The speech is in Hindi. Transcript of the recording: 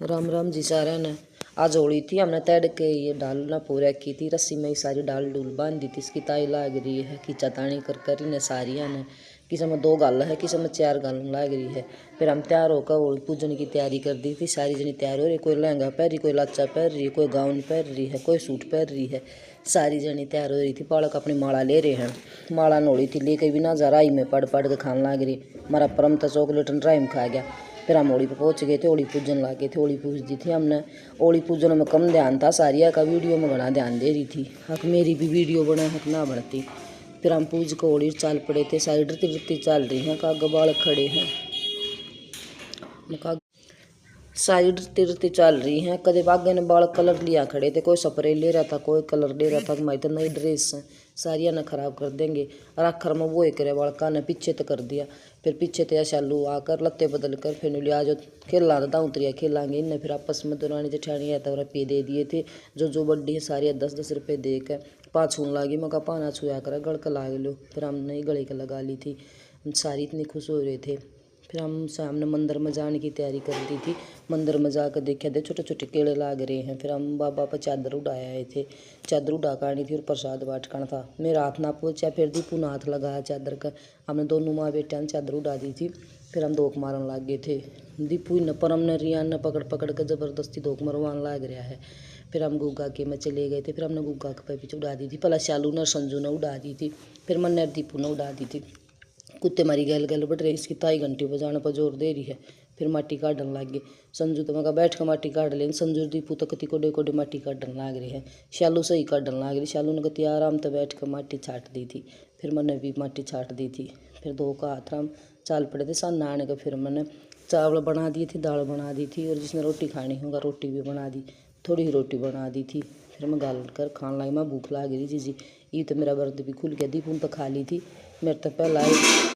राम राम जी सारे ने। आज होली थी, हमने तैड़ के ये डाल ना पूरा की थी, रस्सी में ही सारी डाल डूल बांध दी थी। इसकी ताई लाग रही है, खींचा तानी कर कर ने सारिया ने। किसी में 2 गाल है, किसी में 4 गाल लाग रही है। फिर हम तैयार होकर होली पूजन की तैयारी कर दी थी। सारी जनी तैयार हो रही, कोई लहंगा पहन रही, कोई लाचा पहन रही है, कोई गाउन पहन रही है, कोई सूट पहन रही है। सारी जनी तैयार हो रही थी। बालक अपनी माला ले रहे हैं, माला नोड़ी थी लेके भी ना जा राई में पड़ पड़ के खाने लग रही। हमारा परम तो चॉकलेट राई में खा गया। फिर हम होली पे पहुँच गए थे, होली पूजन ला गए थे। होली पूज दी थी हमने। होली पूजन में कम ध्यान था, सारिया का वीडियो में घना ध्यान दे रही थी। हक मेरी भी वीडियो बना, हक ना बढ़ती। फिर हम पूज को होली चाल पड़े थे। सारी डरती डरती चल रही हैं, का बालक खड़े हैं, सारी डरती डरती चल रही हैं। कदे बागे ने बालक कलर लिया खड़े थे, कोई स्प्रे ले रहा था, कोई कलर ले रहा था। मैं तो नई ड्रेस है, सारिया ने खराब कर देंगे। और आखिर में वो एक बालका ने पीछे तो कर दिया। फिर पीछे तो शालू आकर लत्ते बदल कर फिर लिया जो खेलना था उतरिया खेलांगे। इनने फिर आपस में दुरानी जेठानी है तो रुपये दे दिए थे। जो बड्डी है सारी 10-10 रुपये दे कर 5 छून लागी। मैं कहा 5 छुआ कर गड़ के लाग लो। फिर हमने गले के लगा ली थी। सारी इतनी खुश हो रहे थे। फिर हम सामने मंदिर में जाने की तैयारी कर दी थी। मंदिर में जाकर देखा दे छोटे छोटे केले लाग रहे हैं। फिर हम बाबा पर चादर उड़ाए आए थे। चादर उड़ा कर आनी थी और प्रसाद बांटना था। मेरा हाथ ना पहुँचा, फिर दीपू ने हाथ लगाया चादर का। हमने दोनों माँ बेटिया ने चादर उड़ा दी थी। फिर हम धोख मारन लग गए थे। दीपू ने परम ने रियान ने पकड़ पकड़ कर जबरदस्ती धोख मरवान लग रहा है। फिर हम गुग्गा के में चले गए थे। फिर हमने गुग्गा के पे उड़ा दी थी। पहला शालू ने संजू ने उड़ा दी थी, फिर मन्ने दीपू ने उड़ा दी थी। कुत्ते मारी गैल गैल बढ़ रही, इसकी ताई घंटी बजाने पर जोर दे रही है। फिर माटी काटन लग गई। संजू तो मैं बैठ कर माटी काट लेकिन संजू दीपू तो कति कोडे कोडे माटी काटन लग रही है। शालू सही काटन लग रही। शालू ने कति आराम तो बैठ कर माटी छाट दी थी। फिर मैंने भी माटी छाट दी थी। फिर 2 का हाथ राम चाल पड़े थे सन आने का। फिर मैंने चावल बना दिए थी, दाल बना दी थी, और जिसने रोटी खानी होगा रोटी भी बना दी। थोड़ी ही रोटी बना दी थी। फिर मैं गाल कर खाने लगी। मैं भूख लग रही थी जी। ये तो मेरा व्रत भी खुल गया। दीपू तो खा ली थी, मेरे तो पहला